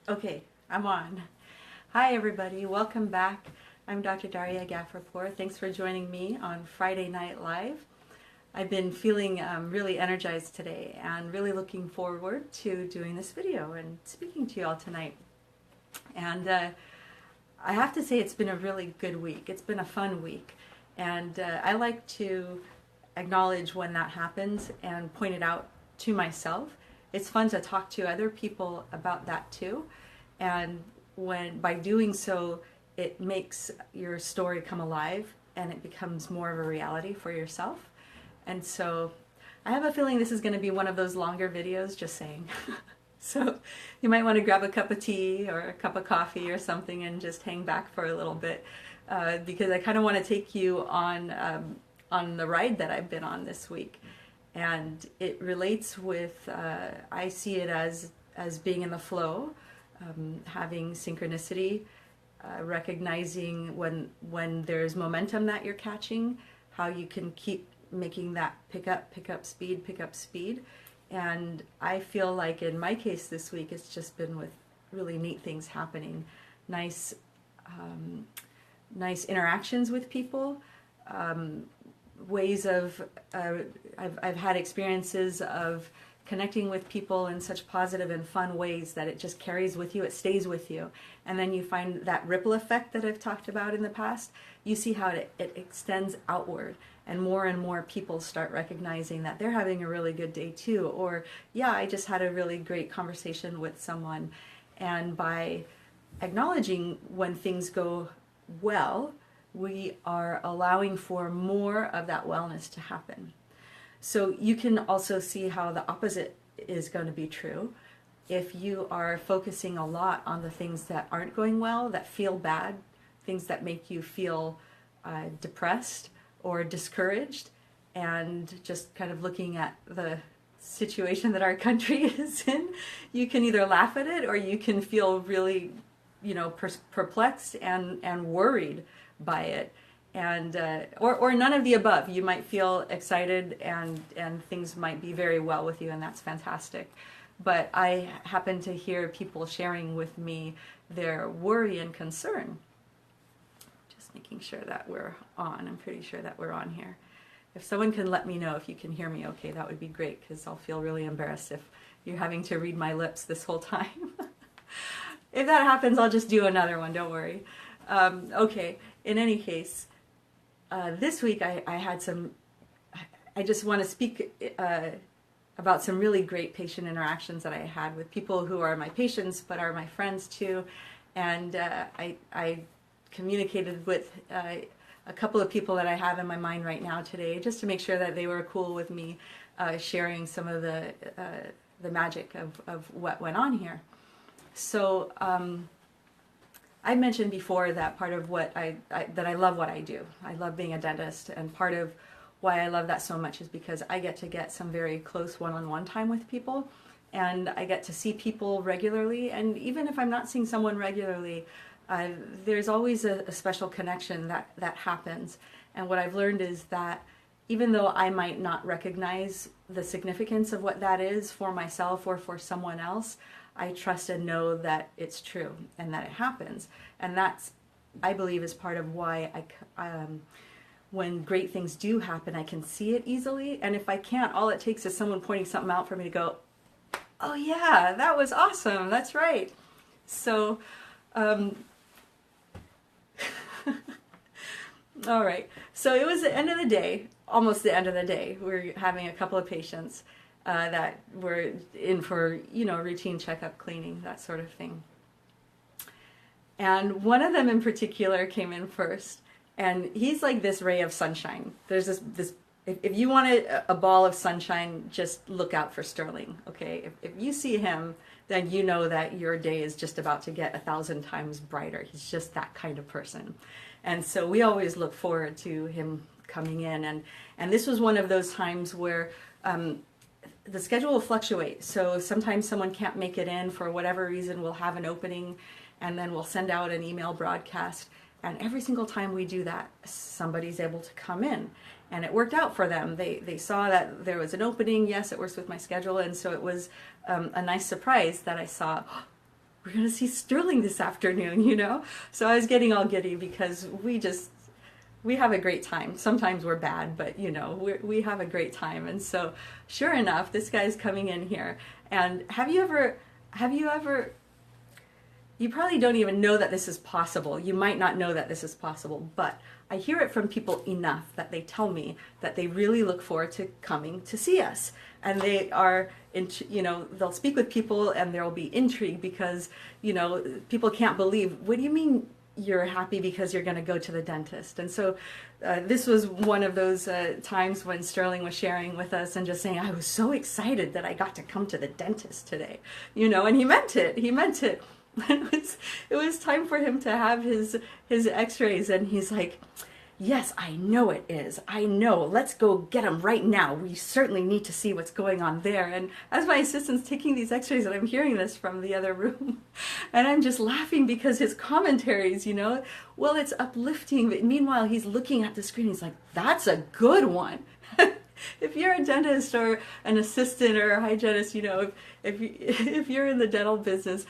Okay, I'm on. Hi everybody, welcome back. I'm Dr. Darya Ghafourpour. Thanks for joining me on Friday Night Live. I've been feeling really energized today and really looking forward to doing this video and speaking to you all tonight. And I have to say it's been a really good week. It's been a fun week. And I like to acknowledge when that happens and point it out to myself. It's fun to talk to other people about that too. And by doing so, it makes your story come alive and it becomes more of a reality for yourself. And so I have a feeling this is going to be one of those longer videos, just saying. So you might want to grab a cup of tea or a cup of coffee or something and just hang back for a little bit, because I kind of want to take you on the ride that I've been on this week. And it relates with, I see it as being in the flow, having synchronicity, recognizing when there's momentum that you're catching, how you can keep making that pick up speed. And I feel like in my case this week, it's just been with really neat things happening, nice interactions with people, ways of, I've had experiences of connecting with people in such positive and fun ways that it just carries with you, it stays with you. And then you find that ripple effect that I've talked about in the past. You see how it extends outward, and more people start recognizing that they're having a really good day too. Or, yeah, I just had a really great conversation with someone. And by acknowledging when things go well, we are allowing for more of that wellness to happen. So you can also see how the opposite is going to be true. If you are focusing a lot on the things that aren't going well, that feel bad, things that make you feel depressed or discouraged, and just kind of looking at the situation that our country is in, you can either laugh at it or you can feel really, perplexed and worried by it. And or none of the above. You might feel excited and things might be very well with you, and that's fantastic. But I happen to hear people sharing with me their worry and concern. Just making sure that we're on. I'm pretty sure that we're on here. If someone can let me know if you can hear me okay, that would be great, because I'll feel really embarrassed if you're having to read my lips this whole time. If that happens, I'll just do another one, don't worry. Okay, in any case, this week I had I just want to speak about some really great patient interactions that I had with people who are my patients but are my friends too. And I communicated with a couple of people that I have in my mind right now today, just to make sure that they were cool with me sharing some of the magic of what went on here. So I mentioned before that part of what that I love what I do. I love being a dentist, and part of why I love that so much is because I get to get some very close one-on-one time with people, and I get to see people regularly. And even if I'm not seeing someone regularly, there's always a special connection that happens. And what I've learned is that even though I might not recognize the significance of what that is for myself or for someone else, I trust and know that it's true and that it happens. And that's, I believe, is part of why when great things do happen, I can see it easily. And if I can't, all it takes is someone pointing something out for me to go, oh yeah, that was awesome, that's right. So, all right. So it was the end of the day, almost the end of the day. We're having a couple of patients that were in for, routine checkup, cleaning, that sort of thing. And one of them in particular came in first, and he's like this ray of sunshine. There's this if you want a ball of sunshine, just look out for Sterling, okay? If you see him, then you know that your day is just about to get 1,000 times brighter. He's just that kind of person. And so we always look forward to him coming in. And this was one of those times where the schedule will fluctuate. So sometimes someone can't make it in for whatever reason. We'll have an opening, and then we'll send out an email broadcast. And every single time we do that, somebody's able to come in. And it worked out for them. They saw that there was an opening. Yes, it works with my schedule. And so it was a nice surprise that I saw, we're going to see Sterling this afternoon, you know? So I was getting all giddy because we have a great time. Sometimes we're bad, but you know, we have a great time. And so sure enough, this guy's coming in here. And have you ever, you probably don't even know that this is possible. You might not know that this is possible, but I hear it from people enough that they tell me that they really look forward to coming to see us. And they are, you know, they'll speak with people and there will be intrigue because, you know, people can't believe, what do you mean you're happy because you're going to go to the dentist? And so this was one of those times when Sterling was sharing with us and just saying, I was so excited that I got to come to the dentist today, you know, and he meant it. He meant it. It was time for him to have his x-rays, and he's like, yes, I know it is. I know. Let's go get them right now. We certainly need to see what's going on there. And as my assistant's taking these x-rays, and I'm hearing this from the other room, and I'm just laughing because his commentaries, you know, well, it's uplifting, but meanwhile, he's looking at the screen. He's like, that's a good one. If you're a dentist or an assistant or a hygienist, you know, if you're in the dental business,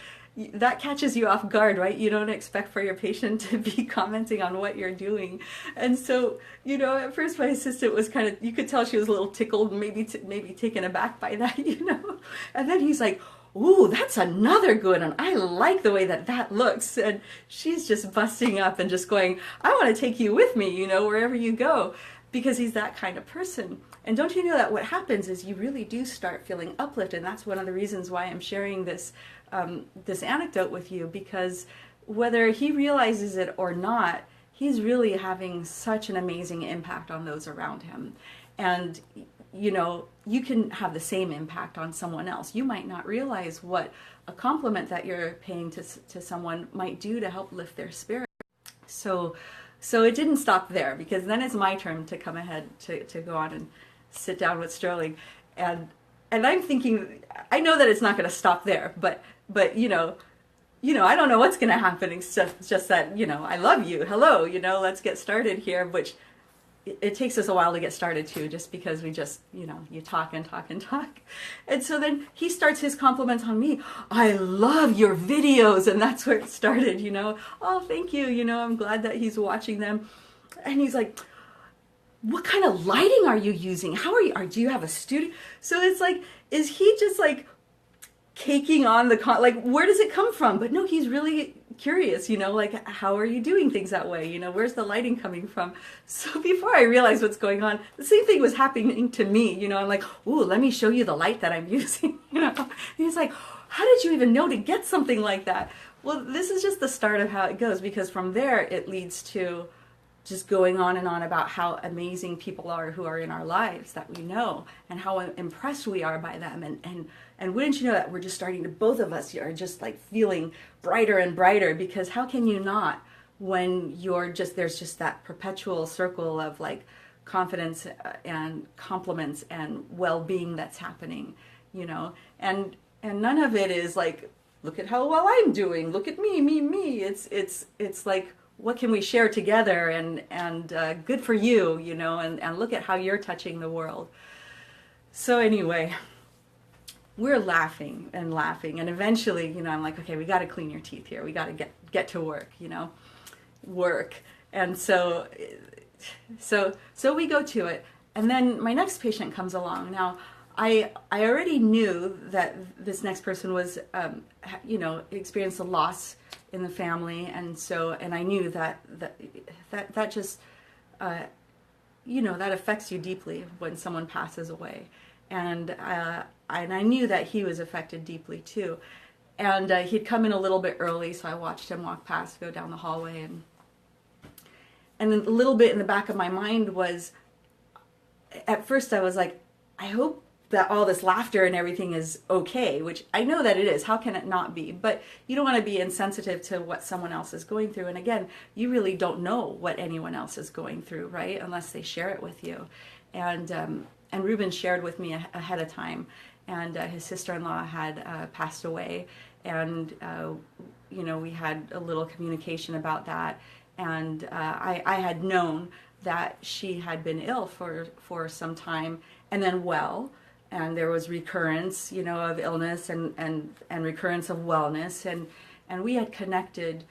that catches you off guard, right? You don't expect for your patient to be commenting on what you're doing. And so, you know, at first my assistant was kind of, you could tell she was a little tickled, maybe taken aback by that, you know. And then he's like, ooh, that's another good one. I like the way that looks. And she's just busting up and just going, I want to take you with me, you know, wherever you go, because he's that kind of person. And don't you know that what happens is you really do start feeling uplifted. And that's one of the reasons why I'm sharing this this anecdote with you, because whether he realizes it or not, he's really having such an amazing impact on those around him. And, you know, you can have the same impact on someone else. You might not realize what a compliment that you're paying to someone might do to help lift their spirit. So it didn't stop there, because then it's my turn to come ahead to go on and sit down with Sterling. And I'm thinking, I know that it's not going to stop there, but you know, I don't know what's going to happen. It's just that, you know, I love you. Hello, you know, let's get started here, which it takes us a while to get started too, just because we just, you know, you talk and talk and talk. And so then he starts his compliments on me. I love your videos. And that's where it started, you know. Oh, thank you. You know, I'm glad that he's watching them. And he's like, what kind of lighting are you using? How are you, do you have a studio? So it's like, is he just like caking on the, like, where does it come from? But no, he's really curious, you know, like, how are you doing things that way? You know, where's the lighting coming from? So before I realized what's going on, the same thing was happening to me. You know, I'm like, ooh, let me show you the light that I'm using. You know, and he's like, how did you even know to get something like that? Well, this is just the start of how it goes, because from there it leads to just going on and on about how amazing people are who are in our lives that we know, and how impressed we are by them. And wouldn't you know that we're just starting to, both of us are just like feeling brighter and brighter, because how can you not when you're just, there's just that perpetual circle of like confidence and compliments and well-being that's happening, you know, and none of it is like, look at how well I'm doing, look at me. It's like, what can we share together, and good for you, you know, and look at how you're touching the world. So anyway, we're laughing and laughing, and eventually, you know, I'm like, okay, we got to clean your teeth here. We got to get to work, you know, work. And so we go to it, and then my next patient comes along. Now, I already knew that this next person was, you know, experienced a loss in the family, and I knew that just, you know, that affects you deeply when someone passes away, and I knew that he was affected deeply too, and he'd come in a little bit early, so I watched him walk past, go down the hallway, and then a little bit in the back of my mind was, at first I was like, I hope that all this laughter and everything is okay, which I know that it is. How can it not be? But you don't want to be insensitive to what someone else is going through. And again, you really don't know what anyone else is going through, right? Unless they share it with you. And Ruben shared with me ahead of time, and his sister-in-law had passed away, and you know, we had a little communication about that, and I had known that she had been ill for some time, and then well. and there was recurrence, you know, of illness and recurrence of wellness, and we had connected.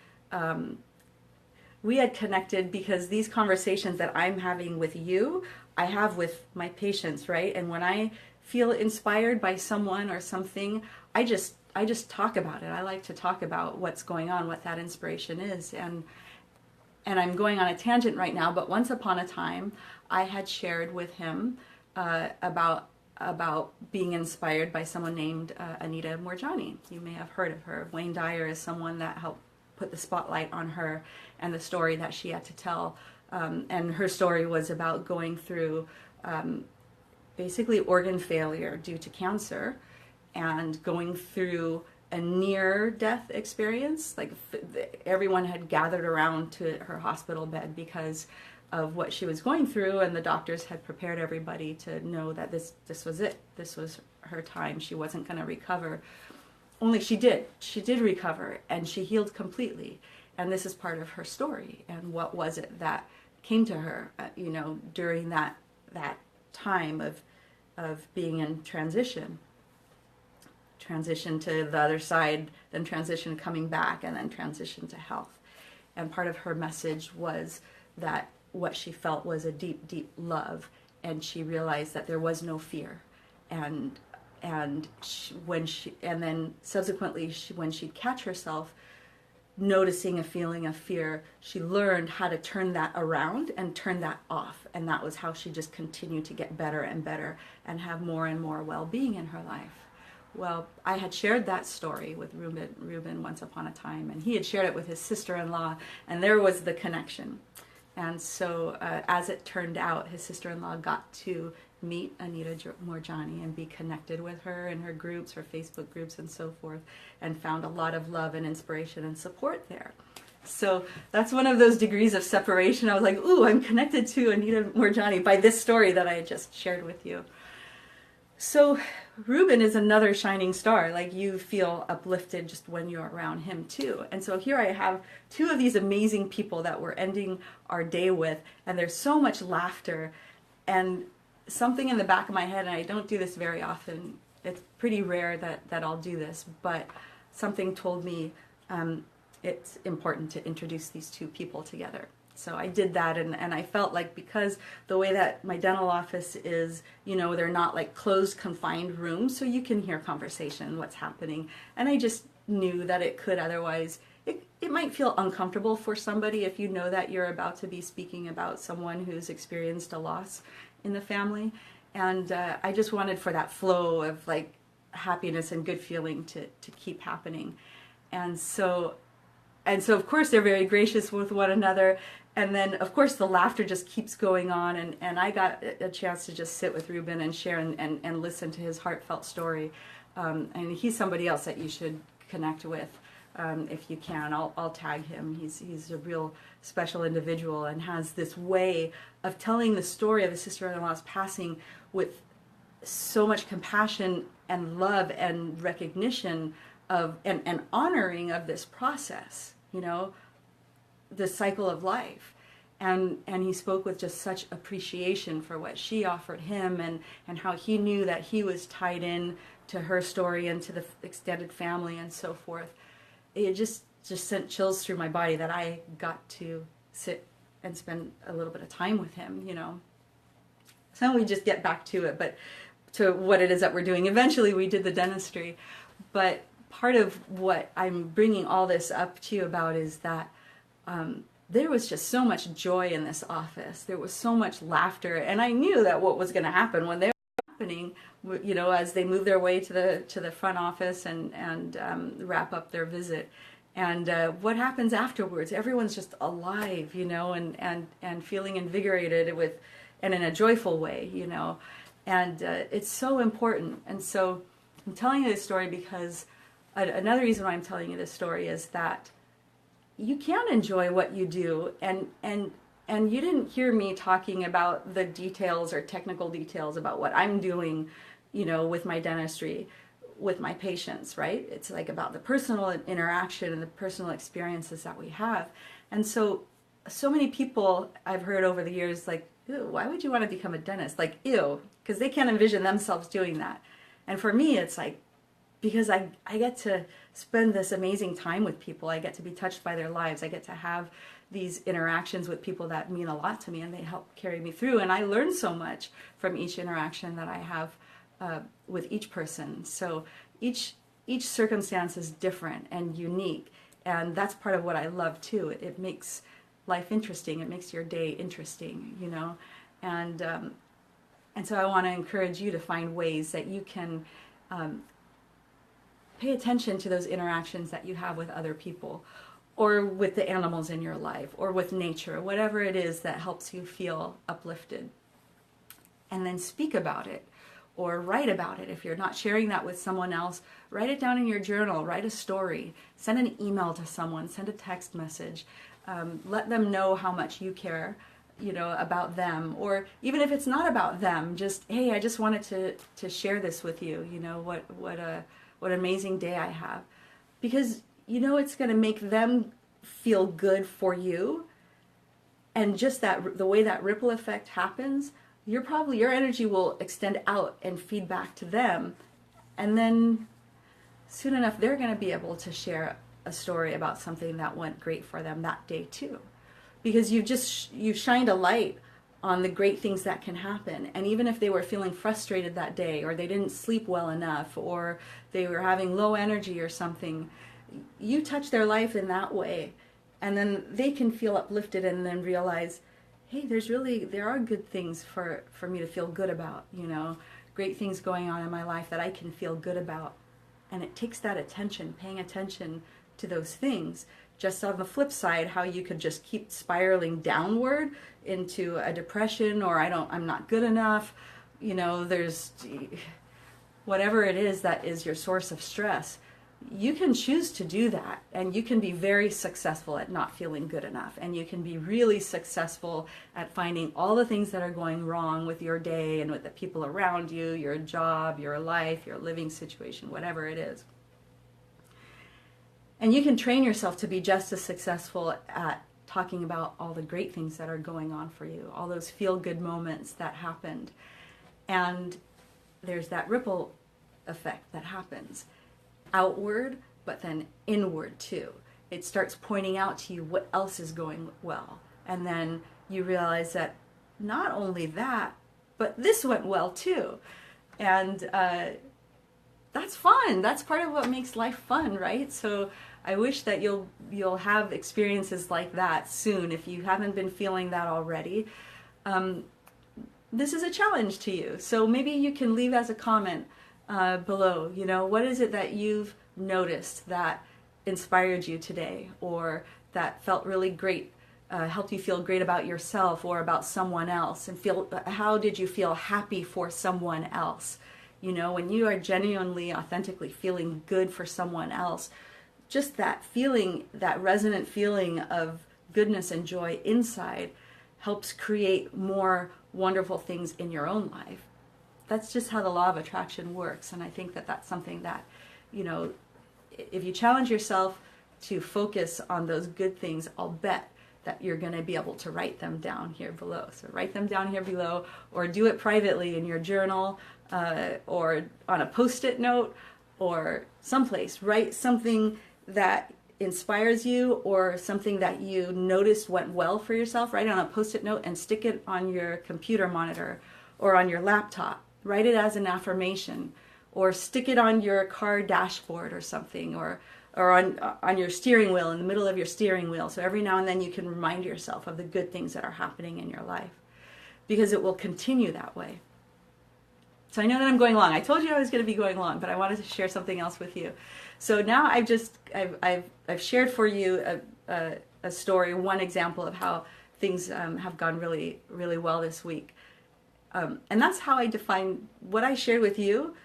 We had connected because these conversations that I'm having with you, I have with my patients, right? And when I feel inspired by someone or something, I just talk about it. I like to talk about what's going on, what that inspiration is, and I'm going on a tangent right now. But once upon a time, I had shared with him about being inspired by someone named Anita Moorjani. You may have heard of her. Wayne Dyer is someone that helped put the spotlight on her and the story that she had to tell. And her story was about going through basically organ failure due to cancer and going through a near-death experience. Like everyone had gathered around to her hospital bed because of what she was going through, and the doctors had prepared everybody to know that this was it. This was her time. She wasn't going to recover. Only she did. She did recover, and she healed completely. And this is part of her story. And what was it that came to her, you know, during that time of being in transition to the other side, then transition coming back, and then transition to health. And part of her message was that what she felt was a deep, deep love, and she realized that there was no fear. And then subsequently, when she'd catch herself noticing a feeling of fear, she learned how to turn that around and turn that off. And that was how she just continued to get better and better and have more and more well-being in her life. Well, I had shared that story with Ruben once upon a time, and he had shared it with his sister-in-law, and there was the connection. And so as it turned out, his sister-in-law got to meet Anita Moorjani and be connected with her in her groups, her Facebook groups and so forth, and found a lot of love and inspiration and support there. So that's one of those degrees of separation. I was like, ooh, I'm connected to Anita Moorjani by this story that I just shared with you. So Ruben is another shining star. Like, you feel uplifted just when you're around him too. And so here I have two of these amazing people that we're ending our day with, and there's so much laughter and something in the back of my head, and I don't do this very often. It's pretty rare that I'll do this, but something told me it's important to introduce these two people together. So I did that, and I felt like, because the way that my dental office is, you know, they're not like closed, confined rooms, so you can hear conversation, what's happening. And I just knew that it could otherwise, it might feel uncomfortable for somebody if you know that you're about to be speaking about someone who's experienced a loss in the family. And I just wanted for that flow of like happiness and good feeling to keep happening. And so of course they're very gracious with one another, and then of course the laughter just keeps going on, and I got a chance to just sit with Ruben and share and listen to his heartfelt story. And he's somebody else that you should connect with if you can. I'll tag him. He's a real special individual and has this way of telling the story of his sister-in-law's passing with so much compassion and love and recognition of and honoring of this process, you know, the cycle of life. And he spoke with just such appreciation for what she offered him, and how he knew that he was tied in to her story and to the extended family and so forth. It just sent chills through my body that I got to sit and spend a little bit of time with him, you know. So then we just get back to it, but to what it is that we're doing. Eventually we did the dentistry, but part of what I'm bringing all this up to you about is that there was just so much joy in this office. There was so much laughter, and I knew that what was going to happen when they were happening, you know, as they move their way to the front office and wrap up their visit. And what happens afterwards? Everyone's just alive, you know, and feeling invigorated and in a joyful way, you know. And it's so important. And so I'm telling you this story because another reason why I'm telling you this story is that you can enjoy what you do, and you didn't hear me talking about the details or technical details about what I'm doing, you know, with my dentistry, with my patients, right? It's like about the personal interaction and the personal experiences that we have. And so many people I've heard over the years, like, ew, why would you want to become a dentist? Like, ew, because they can't envision themselves doing that. And for me, it's like, because I get to spend this amazing time with people. I get to be touched by their lives. I get to have these interactions with people that mean a lot to me, and they help carry me through. And I learn so much from each interaction that I have with each person. So each circumstance is different and unique. And that's part of what I love too. It makes life interesting. It makes your day interesting, you know. And so I want to encourage you to find ways that you can pay attention to those interactions that you have with other people, or with the animals in your life, or with nature, whatever it is that helps you feel uplifted. And then speak about it, or write about it. If you're not sharing that with someone else, write it down in your journal, write a story, send an email to someone, send a text message, let them know how much you care, you know, about them. Or even if it's not about them, just, hey, I just wanted to share this with you, you know, what an amazing day I have. Because, you know, it's going to make them feel good for you. And just that, the way that ripple effect happens, your energy will extend out and feed back to them. And then soon enough, they're going to be able to share a story about something that went great for them that day too. Because you've shined a light on the great things that can happen. And even if they were feeling frustrated that day, or they didn't sleep well enough, or they were having low energy or something, you touch their life in that way. And then they can feel uplifted and then realize, hey, there are good things for me to feel good about, you know, great things going on in my life that I can feel good about. And it takes that attention, paying attention to those things. Just on the flip side, how you could just keep spiraling downward into a depression, or I'm not good enough, you know, there's whatever it is that is your source of stress. You can choose to do that, and you can be very successful at not feeling good enough, and you can be really successful at finding all the things that are going wrong with your day and with the people around you, your job, your life, your living situation, whatever it is. And you can train yourself to be just as successful at talking about all the great things that are going on for you, all those feel-good moments that happened. And there's that ripple effect that happens outward, but then inward too. It starts pointing out to you what else is going well. And then you realize that not only that, but this went well too. And that's fun. That's part of what makes life fun, right? So I wish that you'll have experiences like that soon if you haven't been feeling that already. This is a challenge to you. So maybe you can leave as a comment below, you know, what is it that you've noticed that inspired you today, or that felt really great, helped you feel great about yourself or about someone else, and how did you feel happy for someone else? You know, when you are genuinely, authentically feeling good for someone else, just that feeling, that resonant feeling of goodness and joy inside helps create more wonderful things in your own life. That's just how the law of attraction works. And I think that that's something that, you know, if you challenge yourself to focus on those good things, I'll bet that you're going to be able to write them down here below. So write them down here below, or do it privately in your journal, or on a post-it note, or someplace. Write something that inspires you, or something that you noticed went well for yourself. Write it on a post-it note and stick it on your computer monitor or on your laptop. Write it as an affirmation, or stick it on your car dashboard or something, or on your steering wheel, in the middle of your steering wheel. So every now and then you can remind yourself of the good things that are happening in your life, because it will continue that way. So I know that I'm going long. I told you I was going to be going long, but I wanted to share something else with you. So now I've shared for you a story, one example of how things have gone really, really well this week. And that's how I define what I shared with you.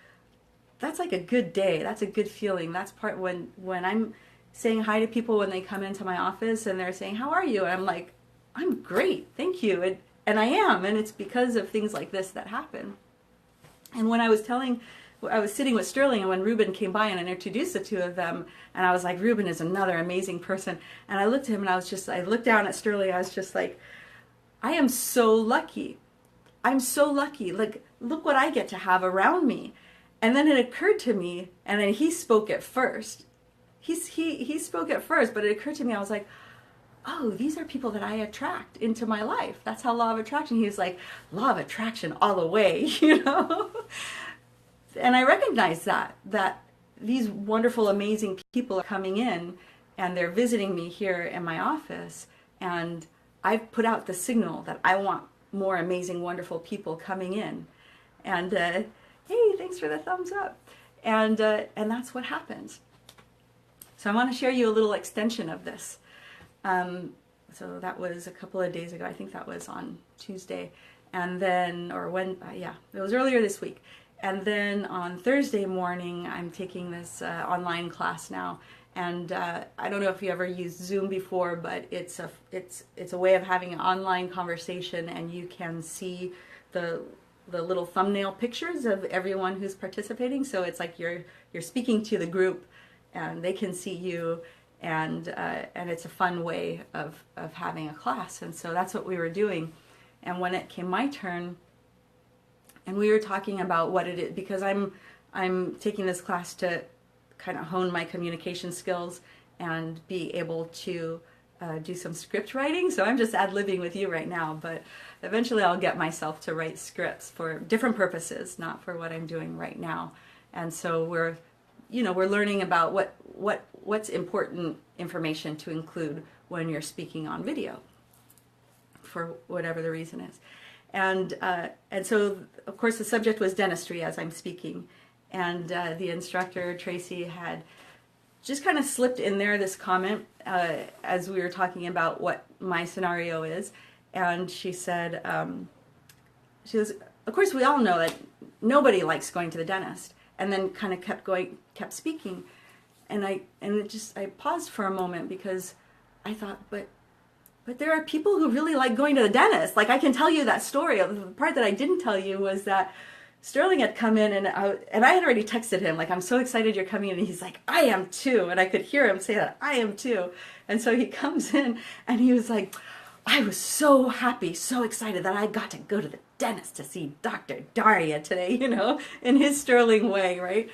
That's like a good day. That's a good feeling. That's part when I'm saying hi to people when they come into my office and they're saying, "How are you?" And I'm like, "I'm great, thank you." And I am, and it's because of things like this that happen. And when I was sitting with Sterling, and when Ruben came by and I introduced the two of them, and I was like, Ruben is another amazing person. And I looked at him and I looked down at Sterling, I was just like, I am so lucky. I'm so lucky. Look what I get to have around me. And then it occurred to me, and then he spoke it first. He spoke it first, but it occurred to me, I was like, oh, these are people that I attract into my life. That's how law of attraction. He was like, law of attraction all the way, you know? And I recognized that these wonderful, amazing people are coming in and they're visiting me here in my office. And I've put out the signal that I want more amazing, wonderful people coming in. And hey, thanks for the thumbs up. And that's what happens. So I want to share you a little extension of this. So that was a couple of days ago. I think that was on Tuesday. And then, it was earlier this week. And then on Thursday morning, I'm taking this online class now. And I don't know if you ever used Zoom before, but it's a way of having an online conversation, and you can see the little thumbnail pictures of everyone who's participating. So it's like you're speaking to the group, and they can see you, and it's a fun way of having a class. And so that's what we were doing. And when it came my turn, and we were talking about what it is, because I'm taking this class to kind of hone my communication skills and be able to do some script writing. So I'm just ad-libbing with you right now, but eventually I'll get myself to write scripts for different purposes, not for what I'm doing right now. And so we're learning about what's important information to include when you're speaking on video, for whatever the reason is. And so, of course, the subject was dentistry as I'm speaking. And the instructor, Tracy, had just kind of slipped in there this comment as we were talking about what my scenario is. And she said, she was, of course, we all know that nobody likes going to the dentist. And then kind of kept speaking. And I paused for a moment, because I thought, but there are people who really like going to the dentist. Like, I can tell you that story. The part that I didn't tell you was that Sterling had come in, and I had already texted him, like, I'm so excited you're coming in. And he's like, I am too. And I could hear him say that, I am too. And so he comes in, and he was like, I was so happy, so excited that I got to go to the dentist to see Dr. Darya today, in his Sterling way, right?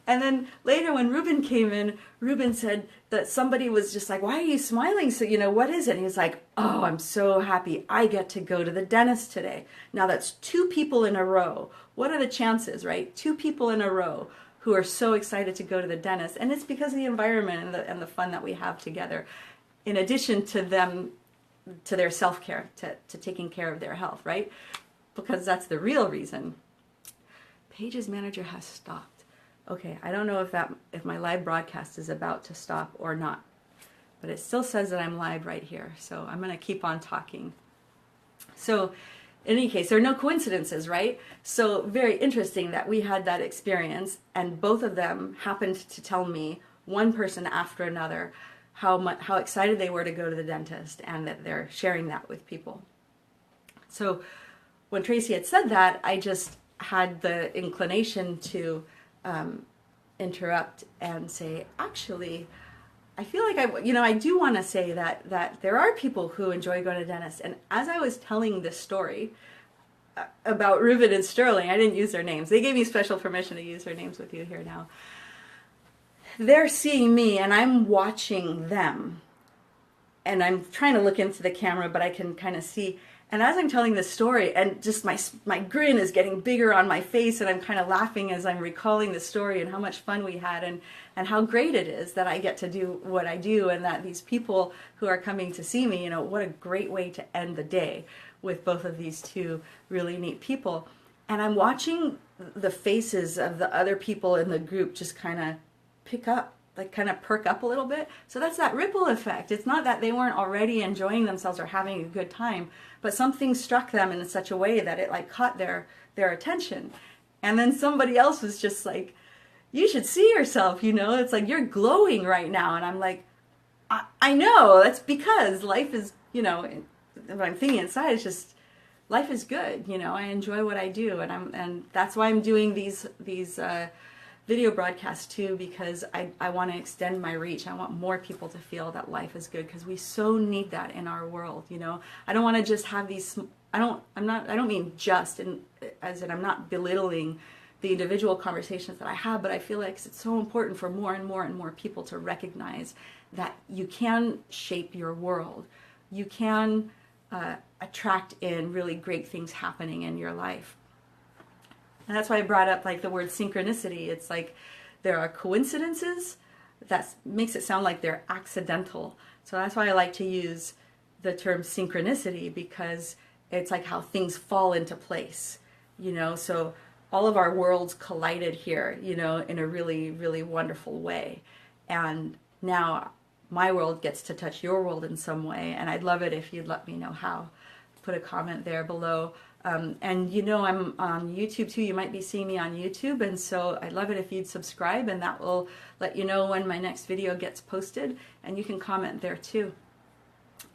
And then later when Ruben came in, Ruben said that somebody was just like, why are you smiling? So, what is it? And he was like, oh, I'm so happy I get to go to the dentist today. Now that's 2 people in a row. What are the chances, right? 2 people in a row who are so excited to go to the dentist. And it's because of the environment and the fun that we have together, in addition to them, to their self-care, to taking care of their health, right? Because that's the real reason. Page's manager has stopped. Okay, I don't know if my live broadcast is about to stop or not, but it still says that I'm live right here, so I'm going to keep on talking. So, in any case, there are no coincidences, right? So, very interesting that we had that experience, and both of them happened to tell me, one person after another, how excited they were to go to the dentist, and that they're sharing that with people. So, when Tracy had said that, I just had the inclination to interrupt and say, actually, I feel like I do want to say that there are people who enjoy going to dentists. And as I was telling this story about Ruben and Sterling, I didn't use their names. They gave me special permission to use their names with you here now. They're seeing me, and I'm watching them. And I'm trying to look into the camera, but I can kind of see. And as I'm telling this story, and just my grin is getting bigger on my face, and I'm kind of laughing as I'm recalling the story and how much fun we had, and how great it is that I get to do what I do, and that these people who are coming to see me, what a great way to end the day with both of these 2 really neat people. And I'm watching the faces of the other people in the group just kind of pick up, like kind of perk up a little bit. So that's that ripple effect. It's not that they weren't already enjoying themselves or having a good time, but something struck them in such a way that it like caught their attention. And then somebody else was just like, you should see yourself, it's like, you're glowing right now. And I'm like, I know, that's because life is, what I'm thinking inside is just, life is good. I enjoy what I do. And that's why I'm doing these video broadcast too, because I want to extend my reach. I want more people to feel that life is good, because we so need that in our world. You know, I don't want to just have these. I don't mean just, as in I'm not belittling the individual conversations that I have, but I feel like it's so important for more and more and more people to recognize that you can shape your world. You can attract in really great things happening in your life. And that's why I brought up like the word synchronicity. It's like there are coincidences that makes it sound like they're accidental. So that's why I like to use the term synchronicity, because it's like how things fall into place, you know. So all of our worlds collided here, you know, in a really, really wonderful way. And now my world gets to touch your world in some way, and I'd love it if you'd let me know how. Put a comment there below. And you know, I'm on YouTube too. You might be seeing me on YouTube, and so I'd love it if you'd subscribe, and that will let you know when my next video gets posted, and you can comment there too.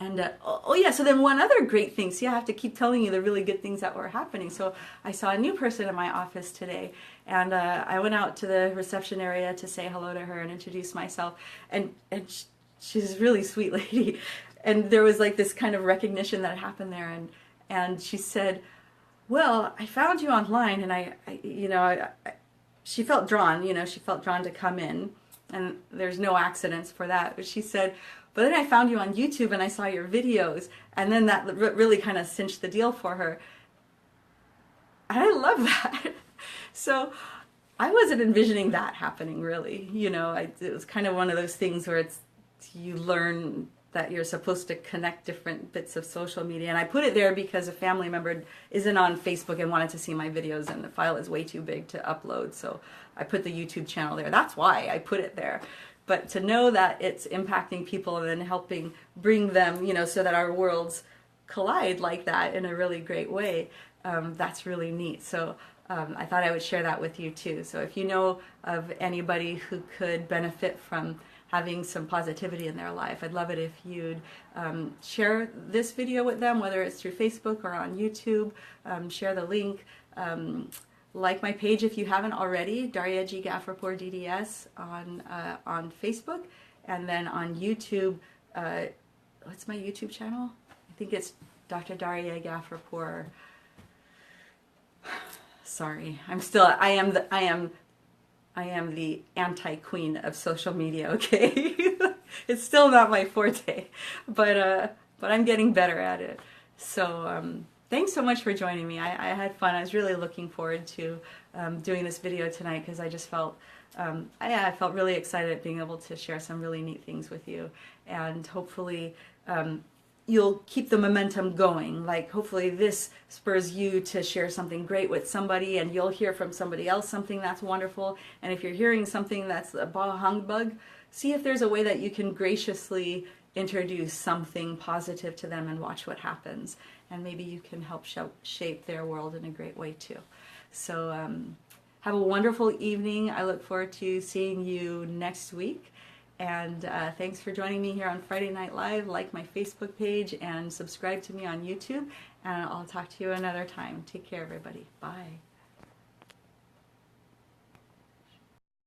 And oh yeah, so then one other great thing, see, I have to keep telling you the really good things that were happening. So I saw a new person in my office today, and I went out to the reception area to say hello to her and introduce myself, and she's a really sweet lady, and there was like this kind of recognition that happened there, and she said, well, I found you online, and she felt drawn, you know, she felt drawn to come in, and there's no accidents for that, but she said, but then I found you on YouTube and I saw your videos, and then that really kind of cinched the deal for her. And I love that. So I wasn't envisioning that happening, really. You know, it was kind of one of those things where you learn that you're supposed to connect different bits of social media. And I put it there because a family member isn't on Facebook and wanted to see my videos, and the file is way too big to upload. So I put the YouTube channel there. That's why I put it there. But to know that it's impacting people and then helping bring them, you know, so that our worlds collide like that in a really great way, that's really neat. So I thought I would share that with you too. So if you know of anybody who could benefit from having some positivity in their life, I'd love it if you'd share this video with them, whether it's through Facebook or on YouTube. Share the link. Like my page if you haven't already, Darya G. Ghafourpour DDS on Facebook, and then on YouTube, what's my YouTube channel? I think it's Dr. Darya Ghafourpour. Sorry, I am the anti-queen of social media, okay? It's still not my forte, but I'm getting better at it. So thanks so much for joining me. I had fun. I was really looking forward to doing this video tonight, because I just felt I felt really excited at being able to share some really neat things with you, and hopefully you'll keep the momentum going. Like, hopefully this spurs you to share something great with somebody, and you'll hear from somebody else something that's wonderful. And if you're hearing something that's a bah humbug, see if there's a way that you can graciously introduce something positive to them and watch what happens. And maybe you can help shape their world in a great way too. So have a wonderful evening. I look forward to seeing you next week. And thanks for joining me here on Friday Night Live. Like my Facebook page and subscribe to me on YouTube. And I'll talk to you another time. Take care, everybody. Bye.